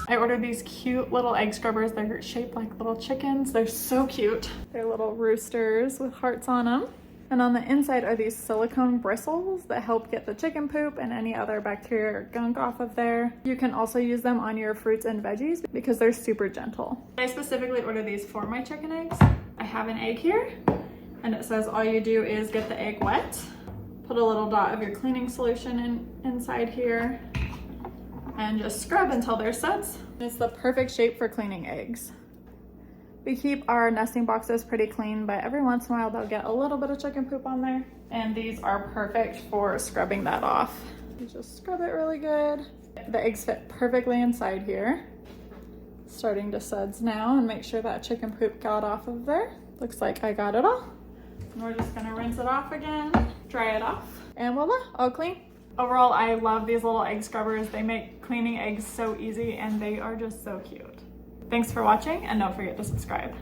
I ordered these cute little egg scrubbers. They're shaped like little chickens. They're so cute. They're little roosters with hearts on them. And on the inside are these silicone bristles that help get the chicken poop and any other bacteria or gunk off of there. You can also use them on your fruits and veggies because they're super gentle. I specifically ordered these for my chicken eggs. I have an egg here and it says all you do is get the egg wet, put a little dot of your cleaning solution inside here, and just scrub until they're suds. It's the perfect shape for cleaning eggs. We keep our nesting boxes pretty clean, but every once in a while they'll get a little bit of chicken poop on there. And these are perfect for scrubbing that off. You just scrub it really good. The eggs fit perfectly inside here. Starting to suds now, and make sure that chicken poop got off of there. Looks like I got it all. And we're just gonna rinse it off again, dry it off, and voila, all clean. Overall, I love these little egg scrubbers. They make cleaning eggs so easy and they are just so cute. Thanks for watching and don't forget to subscribe.